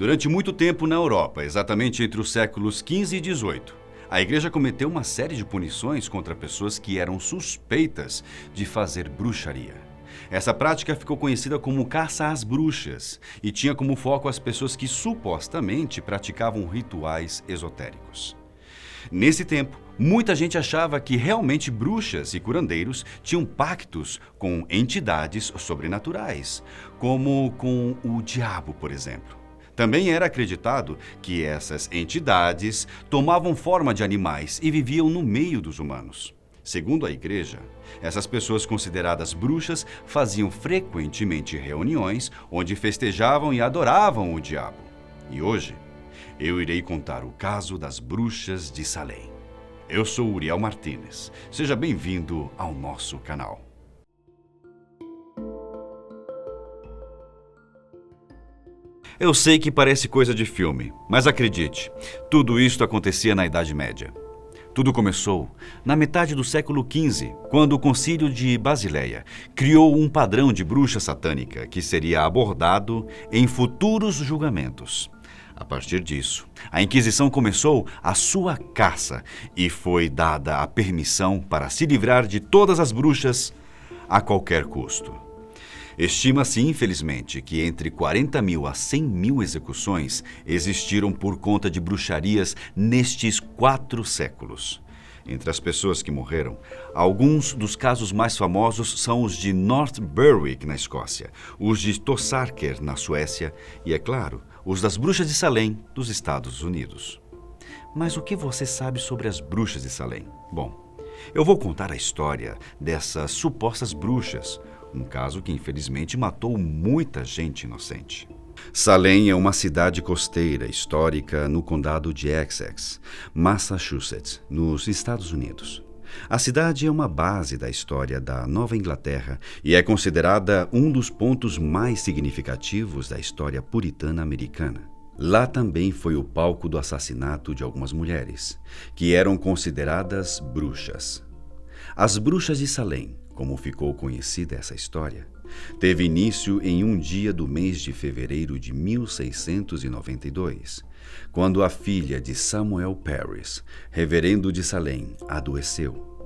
Durante muito tempo na Europa, exatamente entre os séculos XV e XVIII, a Igreja cometeu uma série de punições contra pessoas que eram suspeitas de fazer bruxaria. Essa prática ficou conhecida como caça às bruxas e tinha como foco as pessoas que supostamente praticavam rituais esotéricos. Nesse tempo, muita gente achava que realmente bruxas e curandeiros tinham pactos com entidades sobrenaturais, como com o diabo, por exemplo. Também era acreditado que essas entidades tomavam forma de animais e viviam no meio dos humanos. Segundo a Igreja, essas pessoas consideradas bruxas faziam frequentemente reuniões onde festejavam e adoravam o diabo. E hoje, eu irei contar o caso das bruxas de Salem. Eu sou Uriel Martínez. Seja bem-vindo ao nosso canal. Eu sei que parece coisa de filme, mas acredite, tudo isto acontecia na Idade Média. Tudo começou na metade do século XV, quando o Concílio de Basileia criou um padrão de bruxa satânica que seria abordado em futuros julgamentos. A partir disso, a Inquisição começou a sua caça e foi dada a permissão para se livrar de todas as bruxas a qualquer custo. Estima-se, infelizmente, que entre 40 mil a 100 mil execuções existiram por conta de bruxarias nestes 4 séculos. Entre as pessoas que morreram, alguns dos casos mais famosos são os de North Berwick, na Escócia, os de Torsarker, na Suécia e, é claro, os das bruxas de Salem, dos Estados Unidos. Mas o que você sabe sobre as bruxas de Salem? Bom, eu vou contar a história dessas supostas bruxas, um caso que infelizmente matou muita gente inocente. Salem é uma cidade costeira histórica no condado de Essex, Massachusetts, nos Estados Unidos. A cidade é uma base da história da Nova Inglaterra e é considerada um dos pontos mais significativos da história puritana americana. Lá também foi o palco do assassinato de algumas mulheres, que eram consideradas bruxas. As bruxas de Salem, como ficou conhecida essa história, teve início em um dia do mês de fevereiro de 1692, quando a filha de Samuel Parris, reverendo de Salem, adoeceu.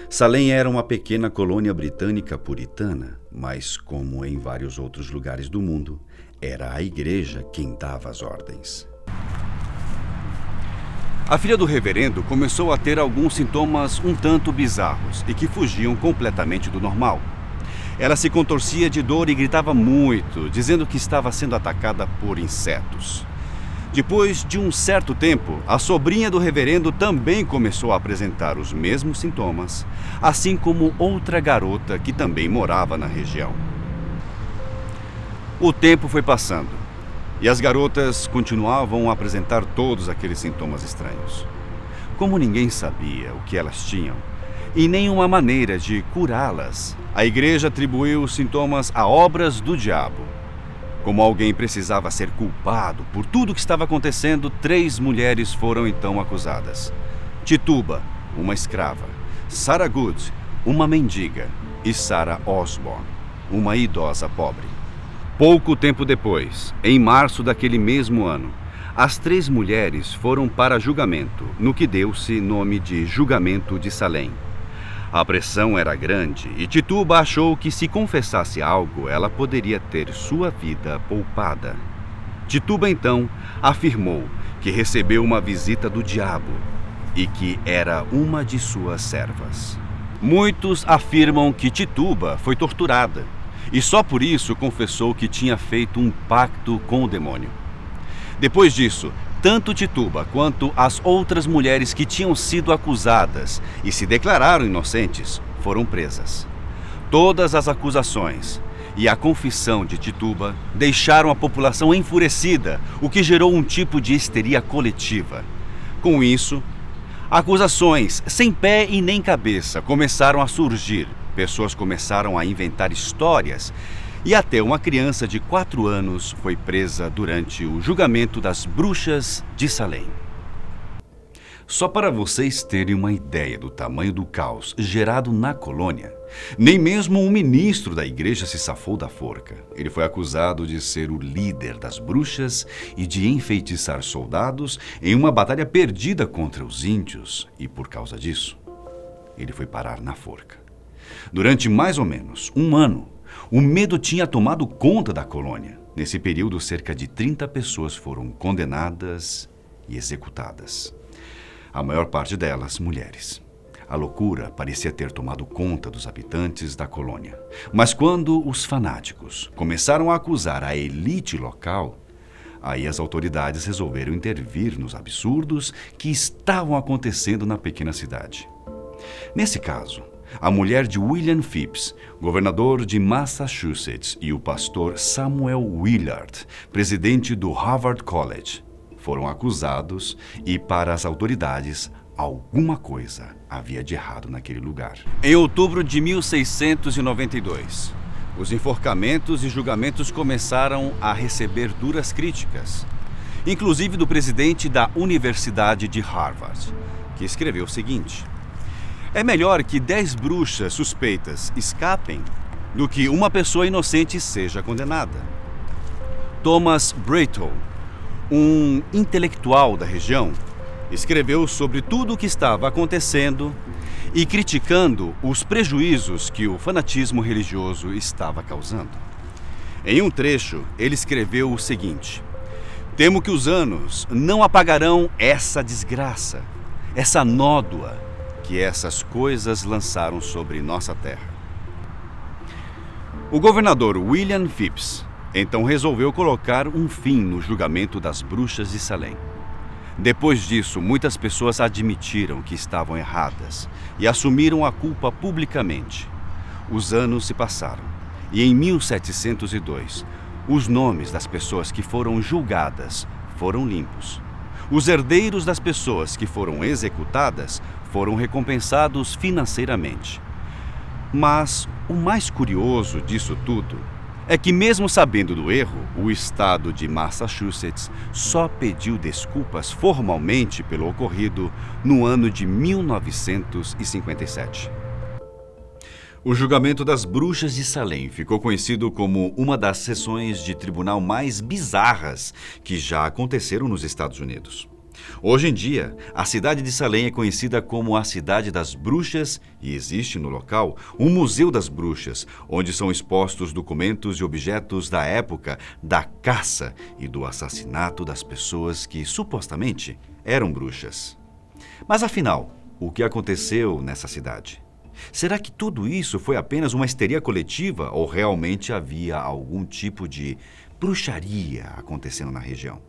Salem era uma pequena colônia britânica puritana, mas, como em vários outros lugares do mundo, era a igreja quem dava as ordens. A filha do reverendo começou a ter alguns sintomas um tanto bizarros e que fugiam completamente do normal. Ela se contorcia de dor e gritava muito, dizendo que estava sendo atacada por insetos. Depois de um certo tempo, a sobrinha do reverendo também começou a apresentar os mesmos sintomas, assim como outra garota que também morava na região. O tempo foi passando. E as garotas continuavam a apresentar todos aqueles sintomas estranhos. Como ninguém sabia o que elas tinham e nenhuma maneira de curá-las, a igreja atribuiu os sintomas a obras do diabo. Como alguém precisava ser culpado por tudo o que estava acontecendo, 3 mulheres foram então acusadas. Tituba, uma escrava, Sarah Good, uma mendiga, e Sarah Osborne, uma idosa pobre. Pouco tempo depois, em março daquele mesmo ano, as 3 mulheres foram para julgamento, no que deu-se nome de Julgamento de Salem. A pressão era grande e Tituba achou que se confessasse algo, ela poderia ter sua vida poupada. Tituba então afirmou que recebeu uma visita do diabo e que era uma de suas servas. Muitos afirmam que Tituba foi torturada e só por isso confessou que tinha feito um pacto com o demônio. Depois disso, tanto Tituba quanto as outras mulheres que tinham sido acusadas e se declararam inocentes foram presas. Todas as acusações e a confissão de Tituba deixaram a população enfurecida, o que gerou um tipo de histeria coletiva. Com isso, acusações sem pé e nem cabeça começaram a surgir. Pessoas começaram a inventar histórias e até uma criança de 4 anos foi presa durante o julgamento das bruxas de Salem. Só para vocês terem uma ideia do tamanho do caos gerado na colônia, nem mesmo um ministro da igreja se safou da forca. Ele foi acusado de ser o líder das bruxas e de enfeitiçar soldados em uma batalha perdida contra os índios, e por causa disso, ele foi parar na forca. Durante mais ou menos um ano, o medo tinha tomado conta da colônia. Nesse período, cerca de 30 pessoas foram condenadas e executadas. A maior parte delas, mulheres. A loucura parecia ter tomado conta dos habitantes da colônia. Mas quando os fanáticos começaram a acusar a elite local, aí as autoridades resolveram intervir nos absurdos que estavam acontecendo na pequena cidade. Nesse caso, a mulher de William Phips, governador de Massachusetts, e o pastor Samuel Willard, presidente do Harvard College, foram acusados e, para as autoridades, alguma coisa havia de errado naquele lugar. Em outubro de 1692, os enforcamentos e julgamentos começaram a receber duras críticas, inclusive do presidente da Universidade de Harvard, que escreveu o seguinte: é melhor que 10 bruxas suspeitas escapem do que uma pessoa inocente seja condenada. Thomas Breitel, um intelectual da região, escreveu sobre tudo o que estava acontecendo e criticando os prejuízos que o fanatismo religioso estava causando. Em um trecho, ele escreveu o seguinte: temo que os anos não apagarão essa desgraça, essa nódoa que essas coisas lançaram sobre nossa terra. O governador William Phips então resolveu colocar um fim no julgamento das bruxas de Salem. Depois disso, muitas pessoas admitiram que estavam erradas e assumiram a culpa publicamente. Os anos se passaram e em 1702, os nomes das pessoas que foram julgadas foram limpos. Os herdeiros das pessoas que foram executadas foram recompensados financeiramente. Mas o mais curioso disso tudo é que, mesmo sabendo do erro, o estado de Massachusetts só pediu desculpas formalmente pelo ocorrido no ano de 1957. O julgamento das bruxas de Salem ficou conhecido como uma das sessões de tribunal mais bizarras que já aconteceram nos Estados Unidos. Hoje em dia, a cidade de Salem é conhecida como a Cidade das Bruxas e existe no local um Museu das Bruxas, onde são expostos documentos e objetos da época da caça e do assassinato das pessoas que supostamente eram bruxas. Mas afinal, o que aconteceu nessa cidade? Será que tudo isso foi apenas uma histeria coletiva ou realmente havia algum tipo de bruxaria acontecendo na região?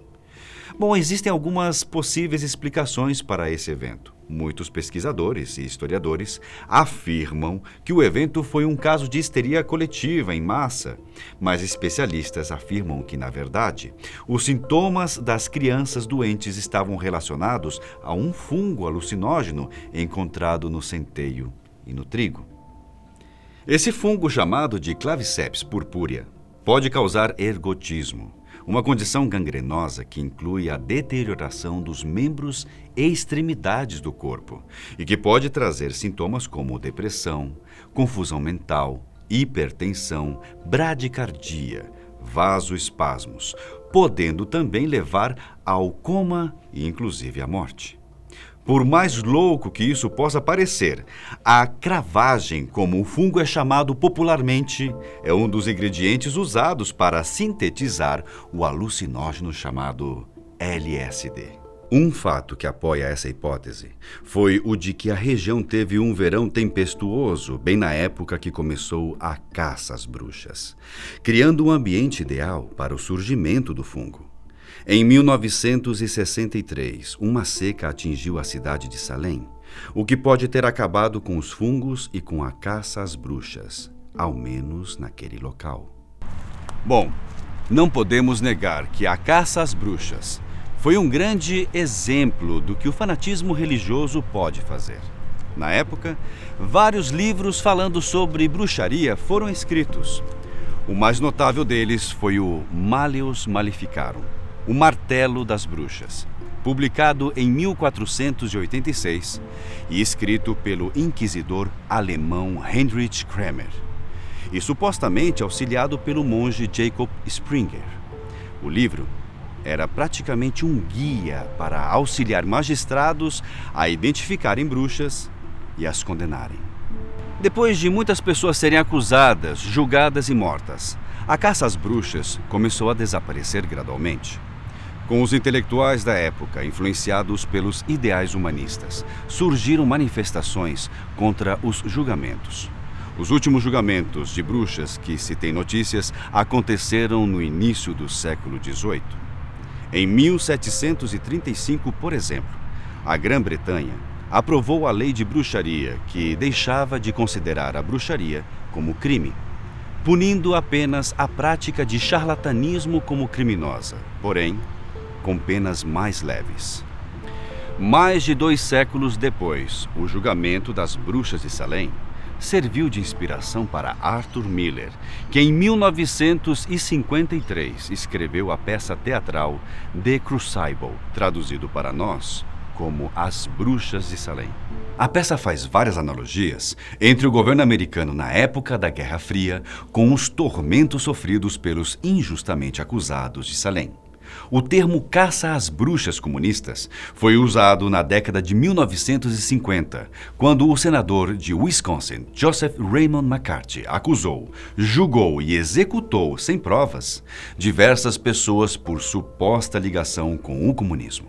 Bom, existem algumas possíveis explicações para esse evento. Muitos pesquisadores e historiadores afirmam que o evento foi um caso de histeria coletiva em massa, mas especialistas afirmam que, na verdade, os sintomas das crianças doentes estavam relacionados a um fungo alucinógeno encontrado no centeio e no trigo. Esse fungo, chamado de Claviceps purpurea, pode causar ergotismo, uma condição gangrenosa que inclui a deterioração dos membros e extremidades do corpo e que pode trazer sintomas como depressão, confusão mental, hipertensão, bradicardia, vasoespasmos, podendo também levar ao coma e inclusive à morte. Por mais louco que isso possa parecer, a cravagem, como o fungo é chamado popularmente, é um dos ingredientes usados para sintetizar o alucinógeno chamado LSD. Um fato que apoia essa hipótese foi o de que a região teve um verão tempestuoso bem na época que começou a caça às bruxas, criando um ambiente ideal para o surgimento do fungo. Em 1963, uma seca atingiu a cidade de Salem, o que pode ter acabado com os fungos e com a caça às bruxas, ao menos naquele local. Bom, não podemos negar que a caça às bruxas foi um grande exemplo do que o fanatismo religioso pode fazer. Na época, vários livros falando sobre bruxaria foram escritos. O mais notável deles foi o Malleus Maleficarum, o Martelo das Bruxas, publicado em 1486 e escrito pelo inquisidor alemão Heinrich Kramer, e supostamente auxiliado pelo monge Jacob Springer. O livro era praticamente um guia para auxiliar magistrados a identificarem bruxas e as condenarem. Depois de muitas pessoas serem acusadas, julgadas e mortas, a caça às bruxas começou a desaparecer gradualmente. Com os intelectuais da época influenciados pelos ideais humanistas, surgiram manifestações contra os julgamentos. Os últimos julgamentos de bruxas que se tem notícias aconteceram no início do século XVIII. Em 1735, por exemplo, a Grã-Bretanha aprovou a lei de bruxaria que deixava de considerar a bruxaria como crime, punindo apenas a prática de charlatanismo como criminosa, porém, com penas mais leves. Mais de 2 séculos depois, o julgamento das bruxas de Salem serviu de inspiração para Arthur Miller, que em 1953 escreveu a peça teatral The Crucible, traduzido para nós como As Bruxas de Salem. A peça faz várias analogias entre o governo americano na época da Guerra Fria com os tormentos sofridos pelos injustamente acusados de Salem. O termo caça às bruxas comunistas foi usado na década de 1950, quando o senador de Wisconsin, Joseph Raymond McCarthy, acusou, julgou e executou, sem provas, diversas pessoas por suposta ligação com o comunismo.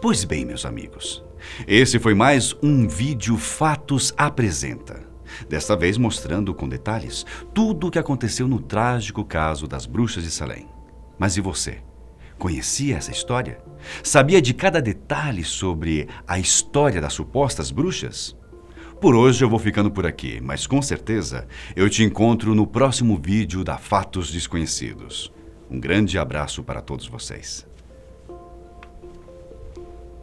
Pois bem, meus amigos, esse foi mais um vídeo Fatos Apresenta. Desta vez mostrando com detalhes tudo o que aconteceu no trágico caso das bruxas de Salem. Mas e você? Conhecia essa história? Sabia de cada detalhe sobre a história das supostas bruxas? Por hoje eu vou ficando por aqui, mas com certeza eu te encontro no próximo vídeo da Fatos Desconhecidos. Um grande abraço para todos vocês.